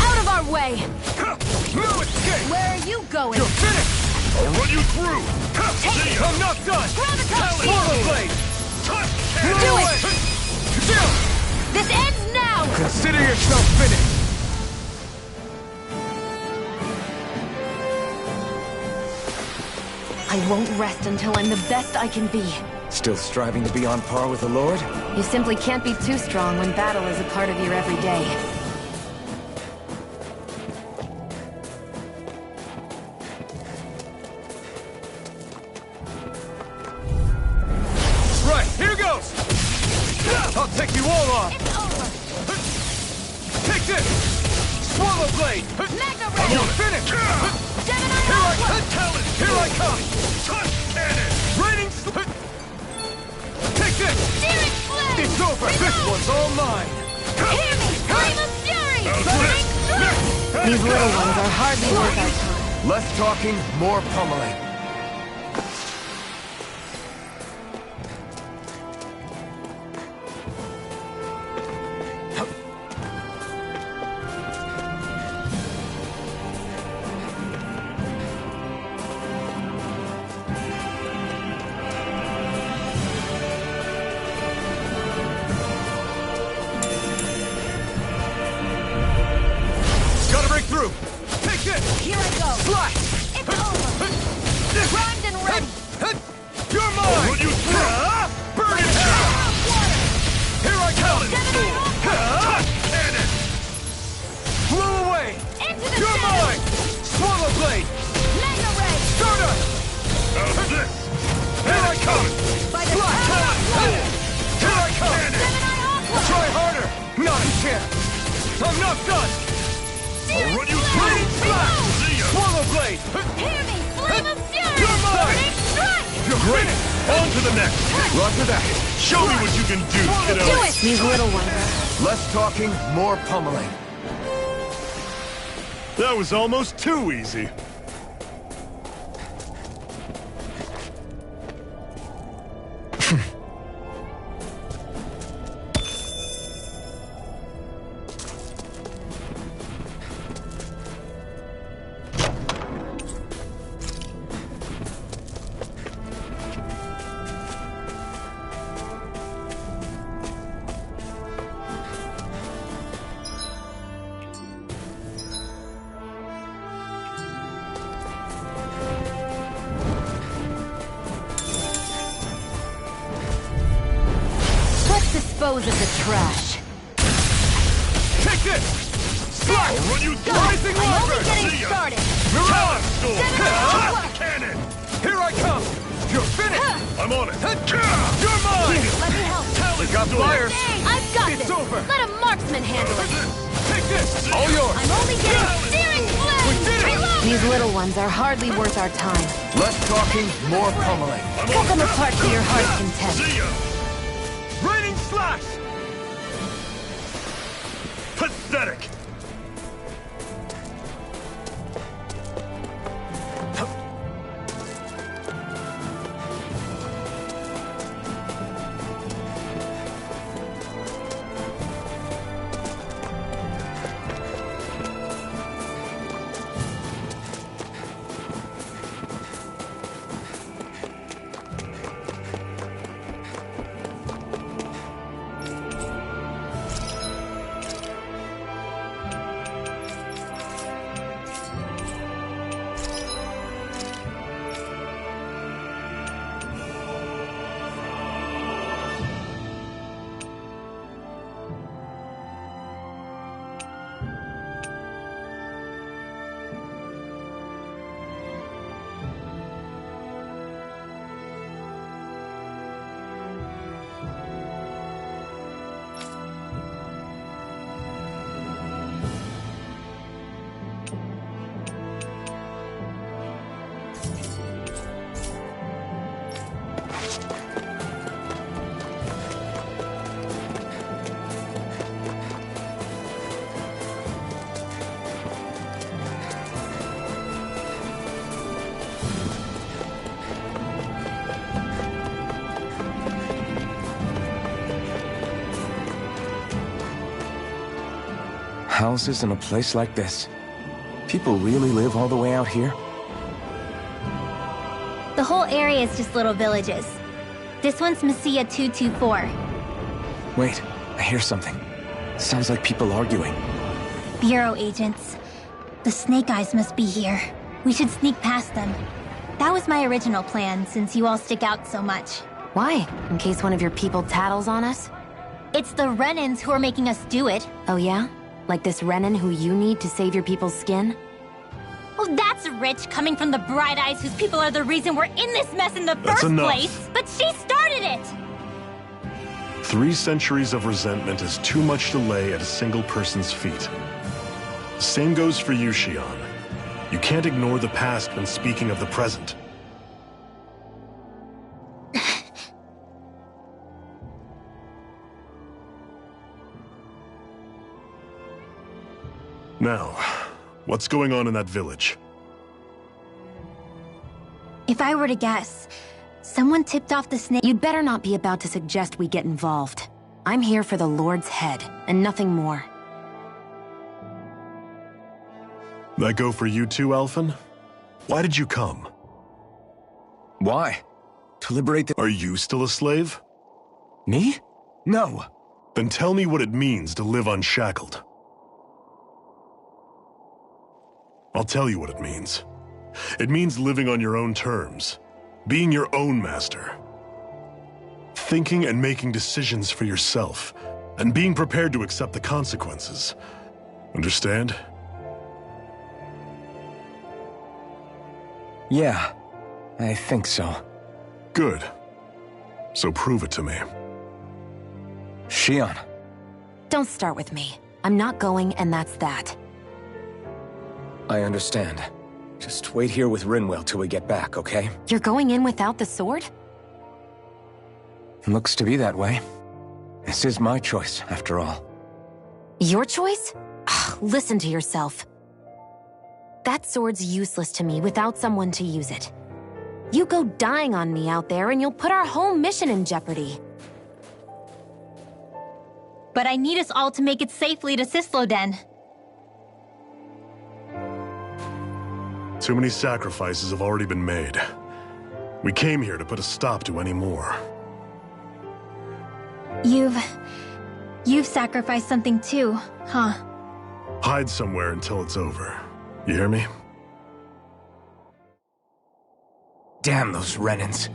Out of our way! Blue escape! Where are you going? You're finished! I'll run you through! See ya! I'm not done! Talon Swallow Storm! Blade! Touch Blew Do away! it! Deal! This ends now! Consider yourself finished! I won't rest until I'm the best I can be. Still striving to be on par with the Lord? You simply can't be too strong when battle is a part of your everyday. Right, here goes! I'll take you all on! It's over! Take this! Swallow Blade! Magna You're Ray! finished! Gemini Here I Aqua! come! Talon Here I come! Touch Cannon! Raining Take this! Searing Flame! It's over! This one's all mine! Hear me! Flame of Fury! How's Burning this? Strike! These little ones are hardly worth our time. Less talking, more pummeling. Gotta break through! Take this! Here I go! Slash! It's over! Primed and ready! You're I'll mine! run you through! Burn in hell! Power of water! Here I come! Gemini Aqua! Touch Cannon! Blew away! Into the You're shadows! mine! Swallow Blade! Magna Ray! Stardust! How's this? Here I come! By the Slash! power of water! Here I come! Gemini Aqua! Try harder! Not a chance! I'm not done! I'll run you Raining through! Slash! See ya! Swallow Blade! Hear me! Flame of Fury! You're mine! Burning Strike! You're Great! finished! On to the next! Roger that. Show me what you can do, kiddo! Do it! These little ones. Less talking, more pummeling. That was almost too easy. dispose of the trash. Take this! Slash! I'll run you through! Rising I'm only Watcher! getting See ya. started. Mirage! Hot cannon! Here I come! You're finished! I'm on it! You're mine! Let me help. We got fire! I've got It's this. over. Let a marksman handle it. Take this! All yours! I'm only getting searing We flames. did it! Reload. These little ones are hardly worth our time. Less talking, more pummeling. Cut them apart to your heart's content. See ya! Raining slash! Pathetic! Houses in a place like this. People really live all the way out here? The whole area is just little villages. This one's Messiah 224. Wait, I hear something. Sounds like people arguing. Bureau agents. The Snake Eyes must be here. We should sneak past them. That was my original plan, since you all stick out so much. Why? In case one of your people tattles on us? It's the Renans who are making us do it. Oh yeah? Like this Renan who you need to save your people's skin? Oh, that's rich, coming from the Bright Eyes whose people are the reason we're in this mess in the That's first enough. place. But she started it! 3 centuries of resentment is too much to lay at a single person's feet. Same goes for you, Shion. You can't ignore the past when speaking of the present. Now, what's going on in that village? If I were to guess, someone tipped off the snake. You'd better not be about to suggest we get involved. I'm here for the Lord's head, and nothing more. That go for you too, Alphen? Why did you come? Why? To liberate the... Are you still a slave? Me? No. Then tell me what it means to live unshackled. I'll tell you what it means. It means living on your own terms, being your own master, thinking and making decisions for yourself, and being prepared to accept the consequences. Understand? Yeah, I think so. Good. So prove it to me. Shion. Don't start with me. I'm not going, and that's that. I understand. Just wait here with Rinwell till we get back, okay? You're going in without the sword? Looks to be that way. This is my choice, after all. Your choice? Listen to yourself. That sword's useless to me without someone to use it. You go dying on me out there and you'll put our whole mission in jeopardy. But I need us all to make it safely to Sisloden. Too many sacrifices have already been made. We came here to put a stop to any more. You've sacrificed something too, huh? Hide somewhere until it's over. You hear me? Damn those Renans.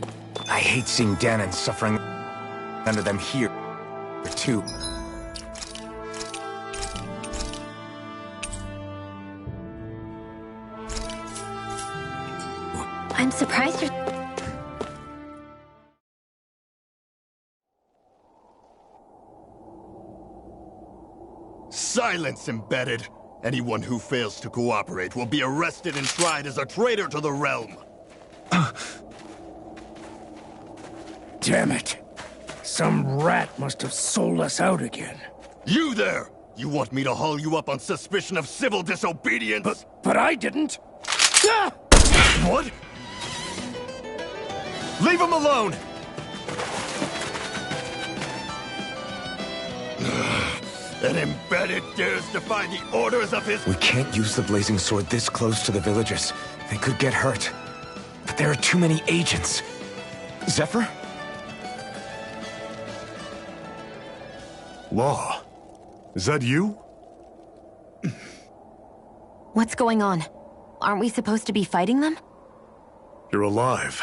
I hate seeing Danon suffering under them here. Or two. I'm surprised you're... Silence, Embedded! Anyone who fails to cooperate will be arrested and tried as a traitor to the realm! Damn it! Some rat must have sold us out again. You there! You want me to haul you up on suspicion of civil disobedience? But I didn't! Ah! What? Leave him alone! An Embedded dares defy the orders of his... We can't use the blazing sword this close to the villagers. They could get hurt. But there are too many agents. Zephyr? Law. Is that you? What's going on? Aren't we supposed to be fighting them? You're alive.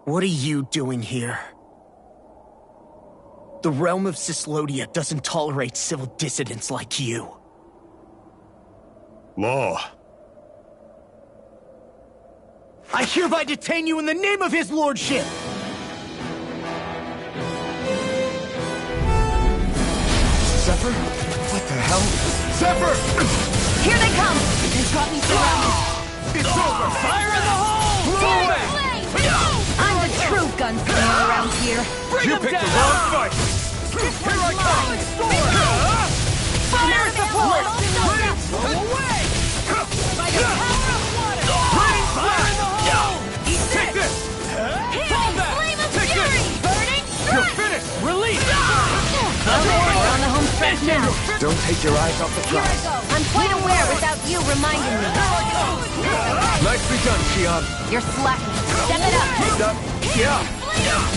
What are you doing here? The realm of Cyslodia doesn't tolerate civil dissidents like you. Law. I hereby detain you in the name of his lordship! Zephyr? What the hell? Zephyr! Here they come! They've got me surrounded! It's over! Fire in the hole! Blow it! I'm the true gunslinger around here! Bring you picked the wrong fight! Here I come! Fire support! Go away! By the power of water! Fire in the hole! Take this! Fall back! Take this! You're finished! Release! We're on the home stretch now. Don't take your eyes off the prize. I'm quite aware without you reminding me. Nicely done, Shion. You're slacking. Step it up. Yeah.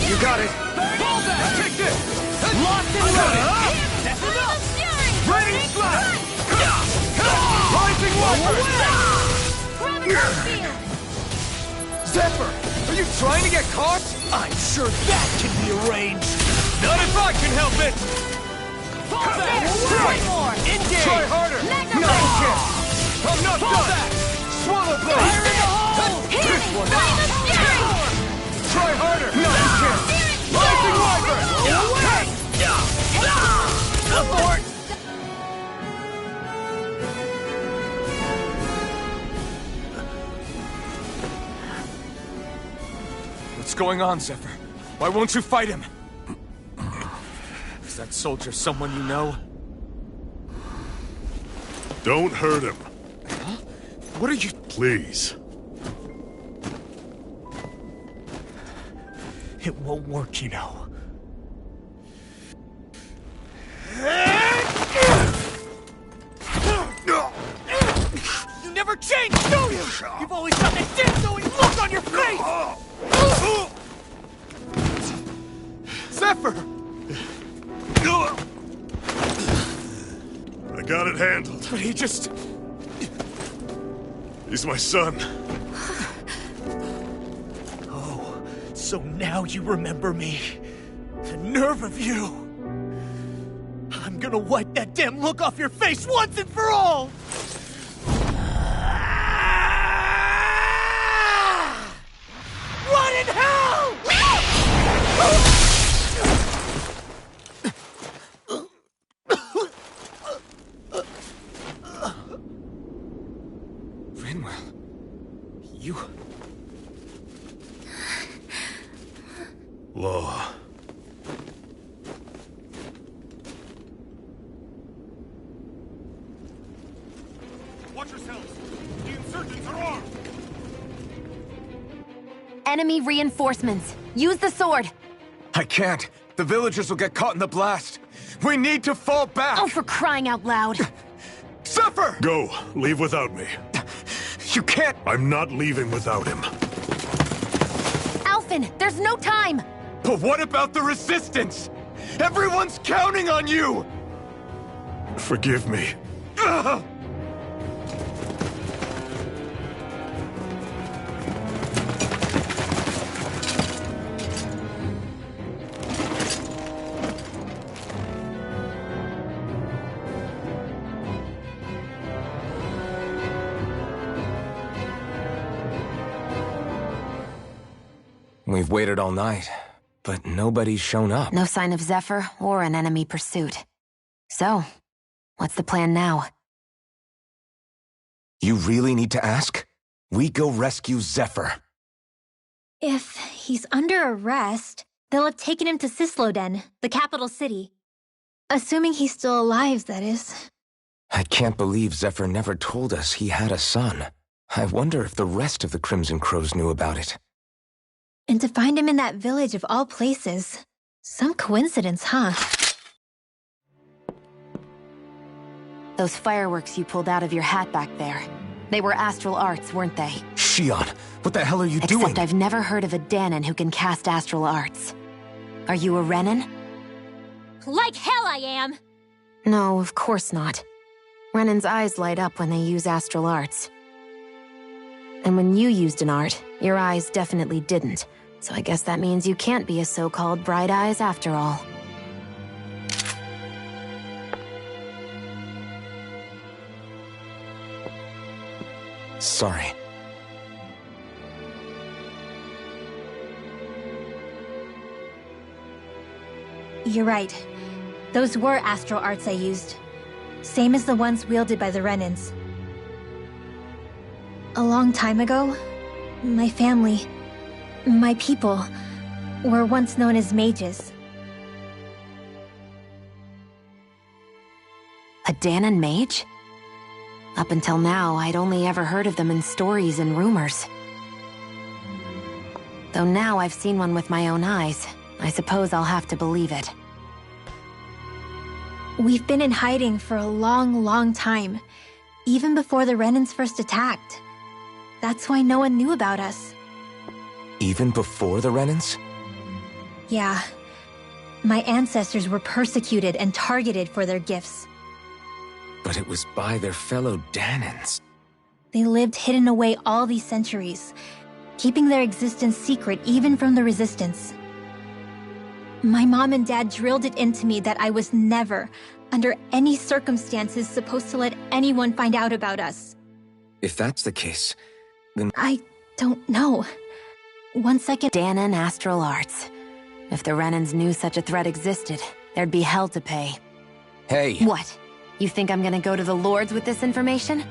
You got it. Fall back! Take this! Locked and loaded! That's enough! Raining slap! Rising Viper! Zephyr! Are you trying to get caught? I'm sure that can be arranged! Not if I can help it! Fall back! Try more! Engage! Try harder! No chance! I'm not done! Swallow blade! Fire in the hole! This one! Try harder! No chance! Rising Viper! Away! Abort! What's going on, Zephyr? Why won't you fight him? Is that soldier someone you know? Don't hurt him. Huh? What are you... Please. It won't work, you know. You never change, do you? You've always got that death-knowing look on your face! Zephyr! I got it handled. But he just... He's my son. Oh, so now you remember me. The nerve of you! I'm gonna wipe that damn look off your face once and for all! What in hell?! Rinwell, you... Law. Watch yourselves! The insurgents are armed! Enemy reinforcements. Use the sword. I can't. The villagers will get caught in the blast. We need to fall back. Oh, for crying out loud. Zephyr! Go. Leave without me. You can't... I'm not leaving without him. Alphen, there's no time. But what about the resistance? Everyone's counting on you! Forgive me. Ugh! We've waited all night, but nobody's shown up. No sign of Zephyr or an enemy pursuit. So, what's the plan now? You really need to ask? We go rescue Zephyr. If he's under arrest, they'll have taken him to Cisloden, the capital city. Assuming he's still alive, that is. I can't believe Zephyr never told us he had a son. I wonder if the rest of the Crimson Crows knew about it. And to find him in that village of all places. Some coincidence, huh? Those fireworks you pulled out of your hat back there. They were astral arts, weren't they? Shionne, what the hell are you doing? Except I've never heard of a Dahnan who can cast astral arts. Are you a Renan? Like hell I am! No, of course not. Renan's eyes light up when they use astral arts. And when you used an art, your eyes definitely didn't. So I guess that means you can't be a so-called Bright Eyes after all. Sorry. You're right. Those were astral arts I used. Same as the ones wielded by the Renans. A long time ago, my family, my people, were once known as mages. A Dahnan mage? Up until now, I'd only ever heard of them in stories and rumors. Though now I've seen one with my own eyes, I suppose I'll have to believe it. We've been in hiding for a long, long time, even before the Renans first attacked. That's why no one knew about us. Even before the Renans? Yeah. My ancestors were persecuted and targeted for their gifts. But it was by their fellow Dahnans. They lived hidden away all these centuries, keeping their existence secret even from the Resistance. My mom and dad drilled it into me that I was never, under any circumstances, supposed to let anyone find out about us. If that's the case, then... I don't know. One second... Dahnan astral arts. If the Renans knew such a threat existed, there'd be hell to pay. Hey! What? You think I'm gonna go to the Lords with this information?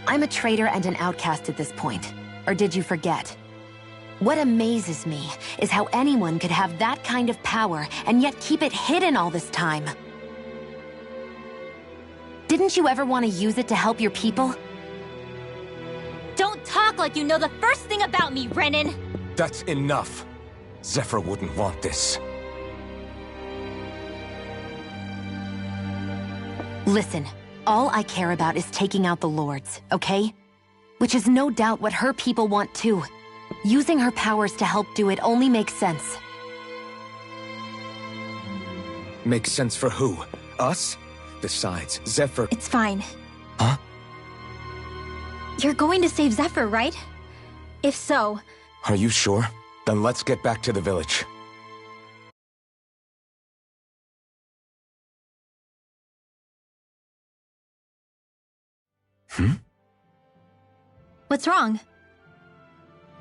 I'm a traitor and an outcast at this point. Or did you forget? What amazes me is how anyone could have that kind of power and yet keep it hidden all this time. Didn't you ever want to use it to help your people? Don't talk like you know the first thing about me, Renan! That's enough. Zephyr wouldn't want this. Listen, all I care about is taking out the Lords, okay? Which is no doubt what her people want too. Using her powers to help do it only makes sense. Makes sense for who? Us? Besides, Zephyr... It's fine. Huh? You're going to save Zephyr, right? If so... Are you sure? Then let's get back to the village. What's wrong?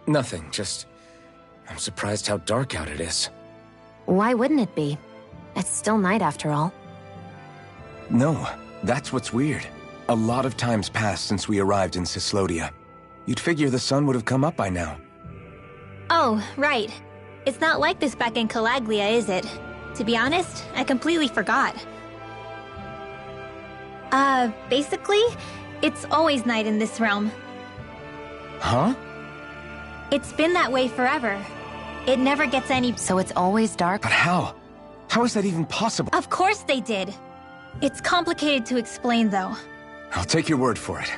Nothing, just... I'm surprised how dark out it is. Why wouldn't it be? It's still night after all. No, that's what's weird. A lot of time's passed since we arrived in Cyslodia. You'd figure the sun would have come up by now. Oh, right. It's not like this back in Calaglia, is it? To be honest, I completely forgot. Basically, it's always night in this realm. Huh? It's been that way forever. It never gets any... So it's always dark? But how? How is that even possible? Of course they did. It's complicated to explain, though. I'll take your word for it.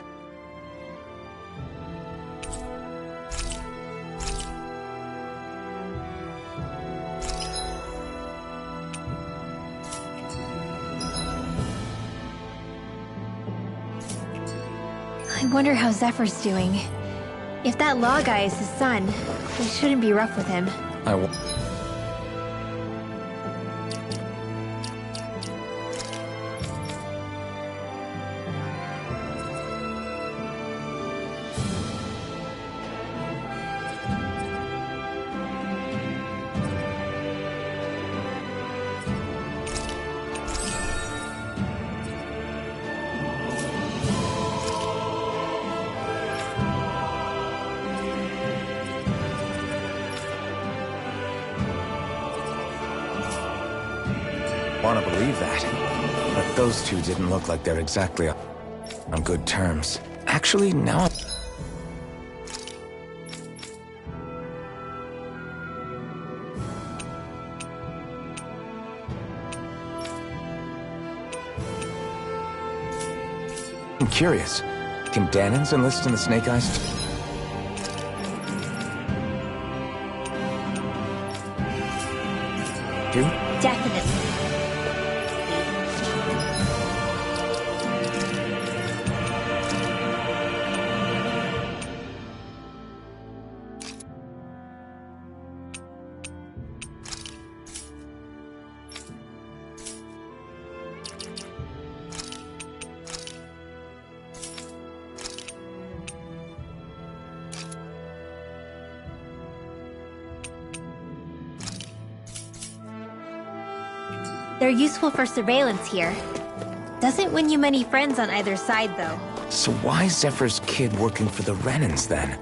I wonder how Zephyr's doing. If that law guy is his son, we shouldn't be rough with him. want to believe that. But those two didn't look like they're exactly on good terms. Actually, now I'm curious. Can Danans enlist in the Snake Eyes? Too? Definitely. They're useful for surveillance here. Doesn't win you many friends on either side, though. So why is Zephyr's kid working for the Renans, then?